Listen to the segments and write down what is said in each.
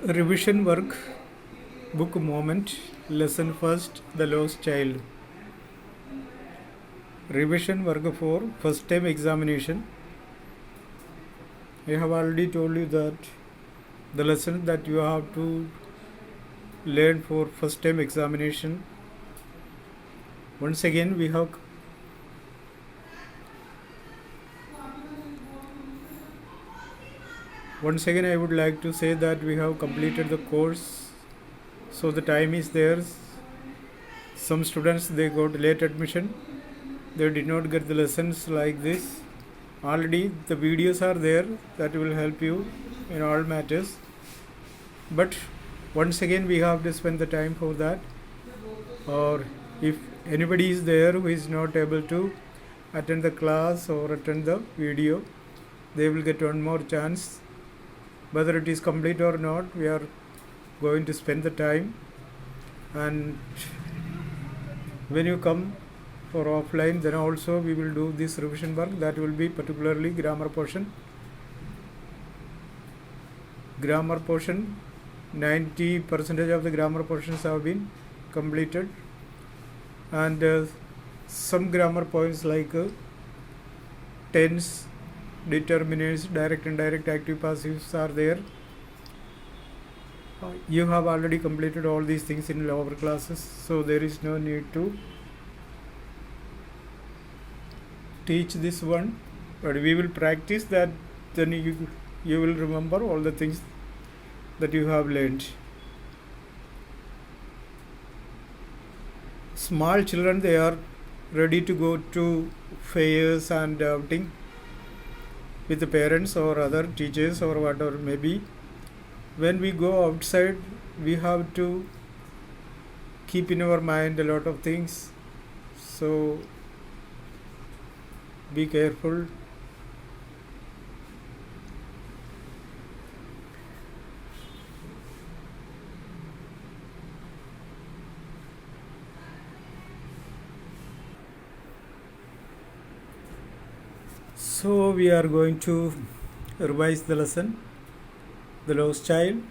Revision work, book moment, lesson first, the lost child. Revision work for first time examination. I have already told you that the lesson that you have to learn for first time examination. Once again we have Once again I would like to say that we have completed the course, so the time is there. Some students they got late admission, they did not get the lessons like this. Already the videos are there that will help you in all matters, but once again we have to spend the time for that. Or if anybody is there who is not able to attend the class or attend the video, they will get one more chance. Whether it is complete or not, we are going to spend the time. And when you come for offline, then also we will do this revision work. That will be particularly grammar portion. Grammar portion, 90% of the grammar portions have been completed, and some grammar points like tense, determiners, direct and indirect, active passives are there. You have already completed all these things in lower classes, so there is no need to teach this one, but we will practice that. Then you will remember all the things that you have learned. Small children, they are ready to go to fairs and outing with the parents or other teachers or whatever maybe. When we go outside, we have to keep in our mind a lot of things, so be careful. So we are going to revise the lesson, the lost child.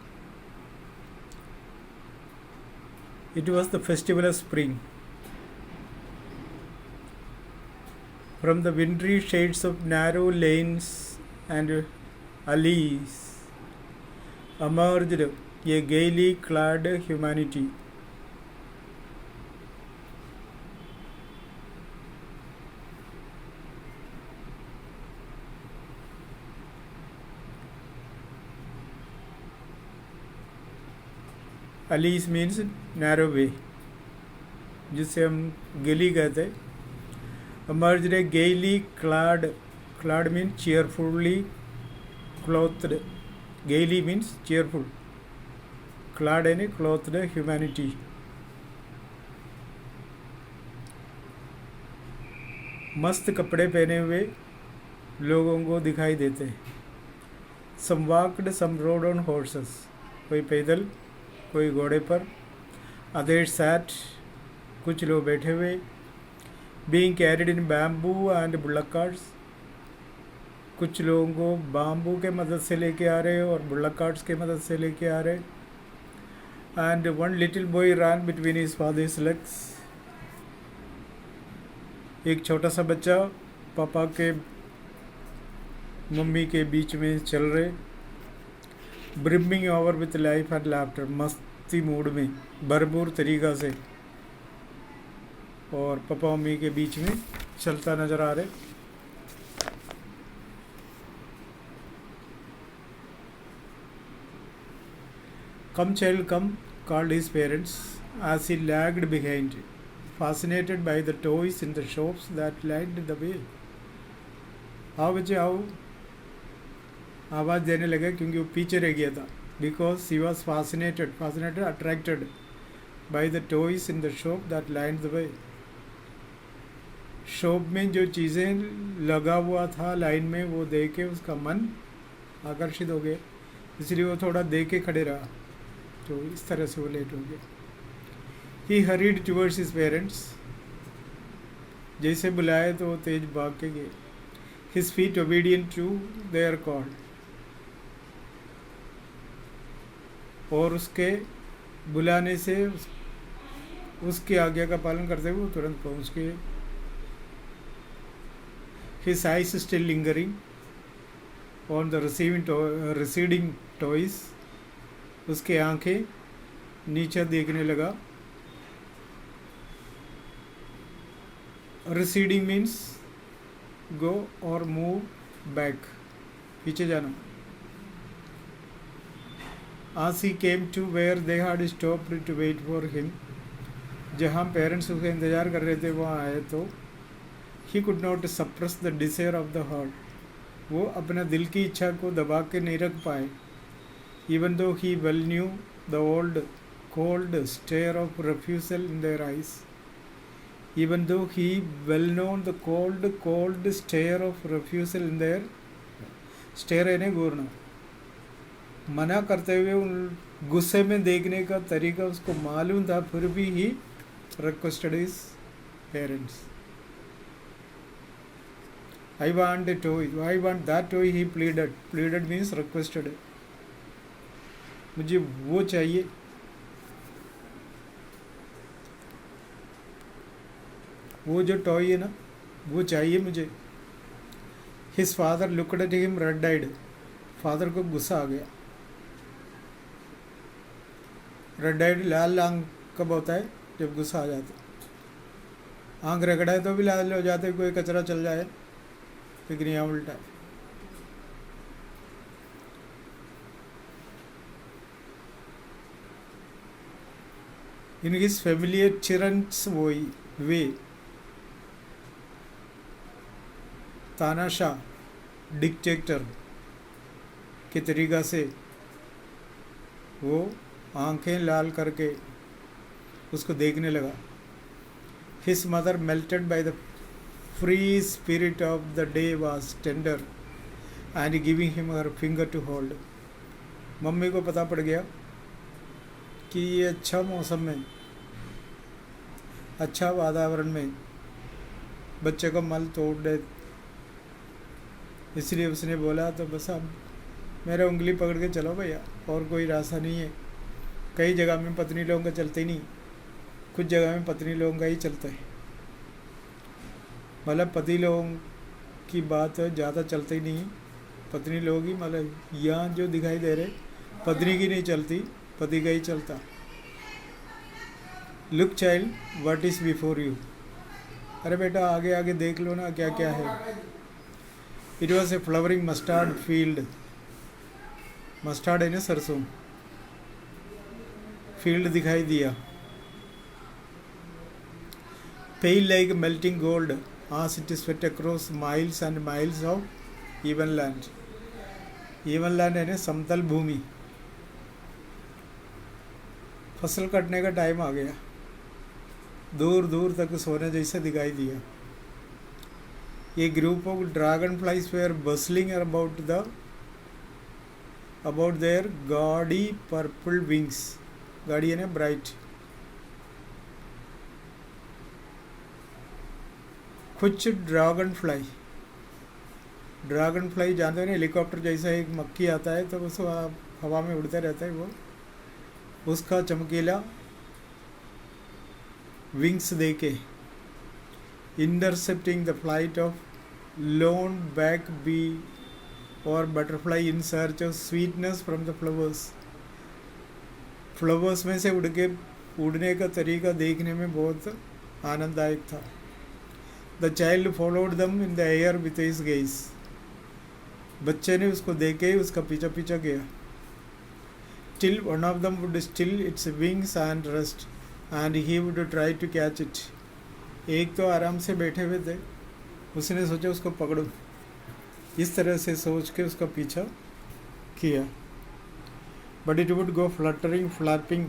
It was the festival of spring. From the wintry shades of narrow lanes and alleys emerged a gaily clad humanity. Alleys means narrow way, जिसे हम गली कहते हैं. Emerged a gaily clad. Clad means cheerfully clothed. Gaily means cheerful. Clad यानी clothed humanity. मस्त कपड़े पहने हुए लोगों को दिखाई देते हैं. Some walked, some rode on horses. कोई पैदल, कोई घोड़े पर. Others sat, कुछ लोग बैठे हुए. Being carried in bamboo and bullock carts. कुछ लोगों को बाम्बू के मदद से लेके आ रहे और बुल्लक कार्ट्स के मदद से लेके आ रहे. And one little boy ran between his father's legs. एक छोटा सा बच्चा पापा के मम्मी के बीच में चल रहे. Brimming over with life and laughter. मस्ती मूड में भरपूर तरीक़ा से और पापा मम्मी के बीच में चलता नज़र आ रहे. Come child come, called his parents as he lagged behind, fascinated by the toys in the shops that lined the way. आओ बच्चे आओ, आवाज़ देने लगे क्योंकि वो पीछे रह गया था. Because he was fascinated, attracted by the toys in the shop that lined the way. Shop में जो चीज़ें लगा हुआ था लाइन में, वो देख के उसका मन आकर्षित हो गया, इसलिए वो थोड़ा देख के खड़े रहा, तो इस तरह से वो लेट हो गया. He hurried towards his parents. जैसे बुलाए तो वो तेज भाग के गए. His feet obedient to their call. और उसके बुलाने से उसकी आज्ञा का पालन करते हुए वो तुरंत पहुँच गए। His eyes still lingering on the receding toys, उसके आंखें नीचे देखने लगा। Receding means go or move back, पीछे जाना। As he came to where they had stopped to wait for him, जहाँ पेरेंट्स उसका इंतज़ार कर रहे थे वहाँ आए तो he could not suppress the desire of the heart, वो अपना दिल की इच्छा को दबा के नहीं रख पाए। Even though he well knew the old cold stare of refusal in their eyes, even though he well known the cold stare of refusal in their stare यानी घूरना, मना करते हुए उन गुस्से में देखने का तरीका उसको मालूम था, फिर भी ही requested his parents. I want a toy. I want that toy. He pleaded. Pleaded means requested. मुझे वो चाहिए। वो जो टॉय है ना, वो चाहिए मुझे। His father looked at him red-eyed. Father को गुस्सा आ गया। रेड-आइड लाल आंख कब होता है? जब गुस्सा आ जाता है। आंख रगड़ा है तो भी लाल हो जाते, कोई कचरा चल जाए, लेकिन यहाँ उल्टा है। In his familiar children's way, तानाशाह डिक्टेटर के तरीक़ा से वो आंखें लाल करके उसको देखने लगा। His mother, melted by the free spirit of the day, was tender and giving him her finger to hold. Mummy को पता पड़ गया कि ये अच्छा मौसम में, अच्छा वातावरण में बच्चे को मल तोड़ दे, इसलिए उसने बोला तो बस अब मेरा उंगली पकड़ के चलो भैया, और कोई रास्ता नहीं है। कई जगह में पत्नी लोगों का चलते ही नहीं, कुछ जगह में पत्नी लोगों का ही चलता है। मतलब पति लोगों की बात ज़्यादा चलती नहीं, पत्नी लोगों की, मतलब यहाँ जो दिखाई दे रहे पत्नी की नहीं चलती, पति का ही चलता। Look child, what is before you. अरे बेटा आगे आगे देख लो ना क्या क्या है। It was a flowering mustard field. Mustard है ना सरसों। फील्ड दिखाई दिया। Pale like melting gold as it swept across miles and miles of even land. even land है ना समतल भूमि। फसल कटने का टाइम आ गया, दूर दूर तक सोने जैसे दिखाई दिया। ये group of dragonflies were bustling about their gaudy purple wings. गाड़ी है ना ब्राइट। कुछ ड्रैगन फ्लाई जानते हो ना, हेलीकॉप्टर जैसा एक मक्खी आता है तो उस हवा में उड़ते रहता है, वो उसका चमकीला विंग्स देके intercepting the flight of lone back bee और butterfly in search of sweetness from the flowers में से उड़ने का तरीका देखने में बहुत आनंददायक था। The child followed them in the air with his gaze. बच्चे ने उसको देखे ही उसका पीछा पीछा गया। Till one of them would still its wings and rest, and he would try to catch it. एक तो आराम से बैठे हुए थे, उसने सोचा उसको पकड़ूं, इस तरह से सोच के उसका पीछा किया। But it would go fluttering, flapping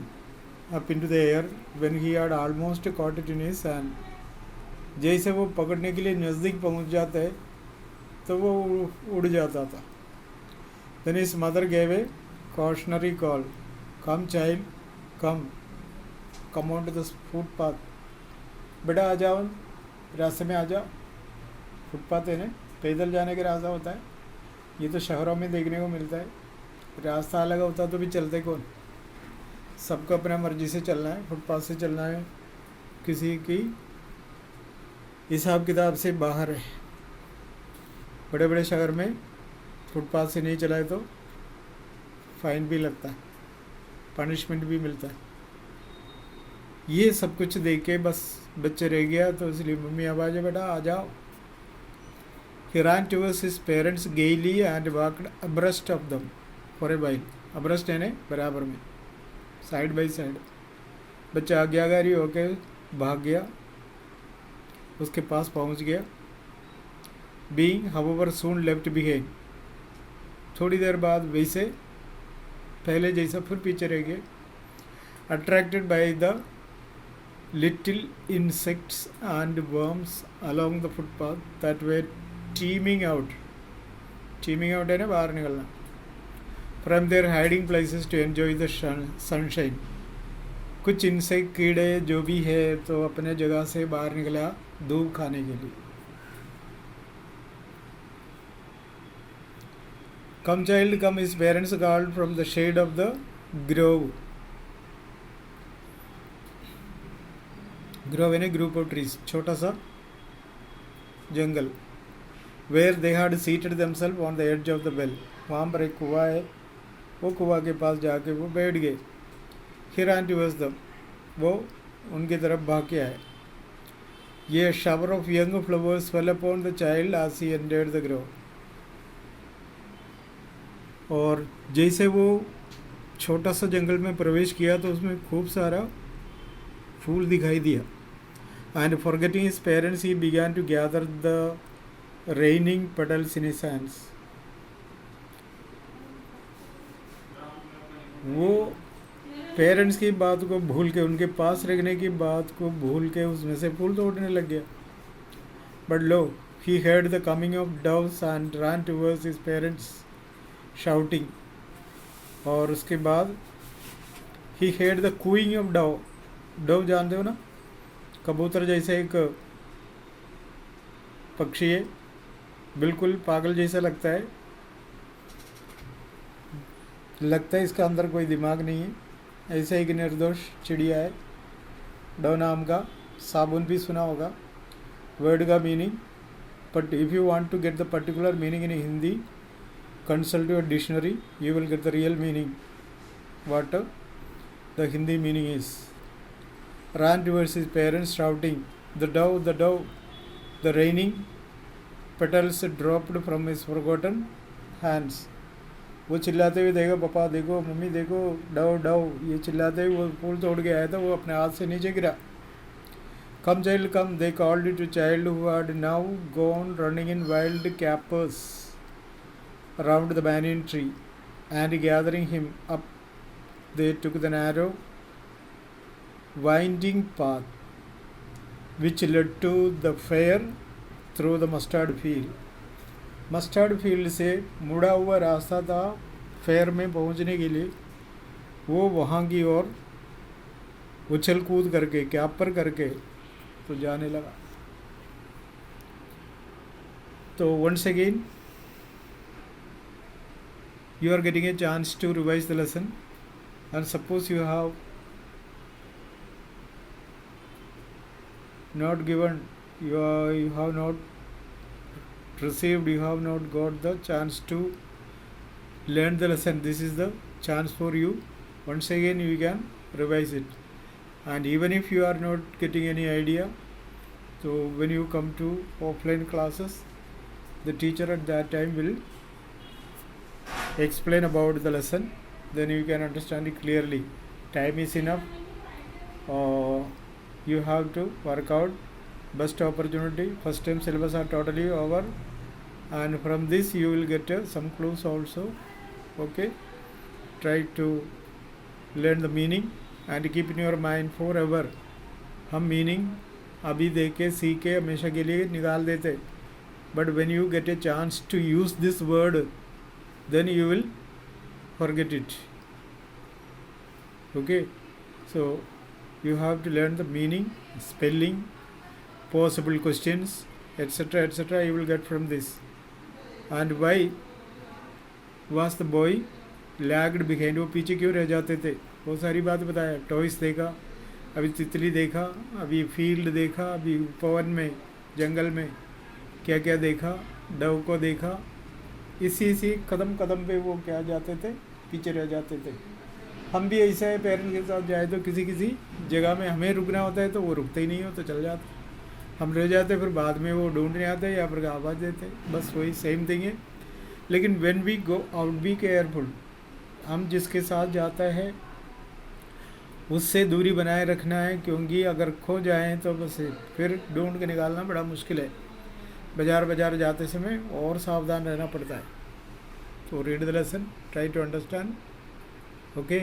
up into the air when he had almost caught it in his hand. जैसे वो पकड़ने के लिए नज़दीक पहुंच जाता है तो वो उड़ जाता था। Then his mother gave a cautionary call. Come child, come on to the footpath. बेटा आ जाओ, रास्ते में आ जाओ। फुटपाथ है ना, पैदल जाने का रास्ता होता है। ये तो शहरों में देखने को मिलता है, रास्ता अलग होता तो भी चलते कौन। सबको अपना मर्जी से चलना है, फुटपाथ से चलना है, किसी की हिसाब किताब से बाहर है। बड़े बड़े शहर में फुटपाथ से नहीं चलाए तो फाइन भी लगता है, पनिशमेंट भी मिलता है। ये सब कुछ देख के बस बच्चे रह गया, तो इसलिए मम्मी अब आ जाओ बेटा आ जाओ। He ran towards his parents gaily and walked abreast of them for a while. Abreast यानी बराबर में, साइड बाई साइड। बच्चा आज्ञाकारी होके भाग गया, उसके पास पहुंच गया। Being however soon left behind, थोड़ी देर बाद वैसे पहले जैसा फिर पीछे रह गए। Attracted by the little insects and worms along the footpath that were teeming out है ना, बाहर निकलना, from their hiding places to enjoy the sunshine। कुछ इनसे कीड़े जो भी है तो अपने जगह से बाहर निकला धूप खाने के लिए। Come child come, his parents called from the shade of the grove। Grove यानी ग्रुप ऑफ ट्रीज, छोटा सा जंगल। Where they had seated themselves on the edge of the well, वहाँ पर एक कुआं है, वो कुआं के पास जाके वो बैठ गए। ही रैन टुवर्ड्स देम, वो उनकी तरफ भाग के आए। ये shower of young flowers fell upon the child as he entered the grove. और जैसे वो छोटा सा जंगल में प्रवेश किया तो उसमें खूब सारा फूल दिखाई दिया। And forgetting his parents, he began to gather the raining petals in his hands। वो पेरेंट्स की बात को भूल के, उनके पास रखने की बात को भूल के उसमें से फूल तोड़ने लग गया। But lo, he heard the coming of doves and ran towards his parents shouting। और उसके बाद he heard the cooing of dove। Dove जानते हो ना, कबूतर जैसे एक पक्षी है, बिल्कुल पागल जैसा लगता है इसका अंदर कोई दिमाग नहीं है, ऐसा एक निर्दोष चिड़िया है। डव नाम का। साबुन भी सुना होगा वर्ड का meaning, but if you want to get the particular meaning in Hindi, consult your dictionary, you will get the real meaning what the Hindi meaning is. Ran towards his parents shouting, the dove, the raining petals dropped from his forgotten hands। वो चिल्लाते हुए देखो पापा देखो mummy देखो Dove Dove, ये चिल्लाते हुए वो फूल तोड़ के आया था, वो अपने हाथ से नीचे गिरा। Come child come, they called it to child who had now gone running in wild capers around the banyan tree, and gathering him up they took the narrow winding path which led to the fair through the mustard field। Mustard field से मुड़ा हुआ रास्ता था fair में पहुंचने के लिए। वो वहाँ की ओर उछल कूद करके, कैपर करके तो जाने लगा। तो once again you are getting a chance to revise the lesson, and suppose you have not given, you have not received, you have not got the chance to learn the lesson, this is the chance for you. Once again you can revise it, and even if you are not getting any idea, so when you come to offline classes, the teacher at that time will explain about the lesson, then you can understand it clearly. Time is enough, you have to work out, best opportunity. First time syllabus are totally over, and from this you will get some clues also. Okay, try to learn the meaning and keep in your mind forever। हम meaning अभी देख के सीख के हमेशा के लिए निकाल देते, but when you get a chance to use this word, then you will forget it। Okay, so you have to learn the meaning, spelling, possible questions, etc., etc. you will get from this। And why was the boy lagged behind, वो पीछे क्यों रह जाते थे? बहुत सारी बात बताया, टॉयस देखा, अभी तितली देखा, अभी फील्ड देखा, अभी पवन में जंगल में क्या क्या देखा, डव को देखा। इसी कदम कदम पे वो क्या जाते थे, पीछे रह जाते थे। हम भी ऐसा है, पेरेंट्स के साथ जाए तो किसी किसी जगह में हमें रुकना होता है तो वो रुकते ही नहीं हो तो चल जाते, हम रह जाते, फिर बाद में वो ढूंढने आते या फिर आवाज़ देते, बस वही सेम थिंग है। लेकिन when we go out be careful, हम जिसके साथ जाता है उससे दूरी बनाए रखना है, क्योंकि अगर खो जाएं तो बस फिर ढूंढ के निकालना बड़ा मुश्किल है। बाज़ार जाते समय और सावधान रहना पड़ता है। तो read the lesson, try to understand, okay.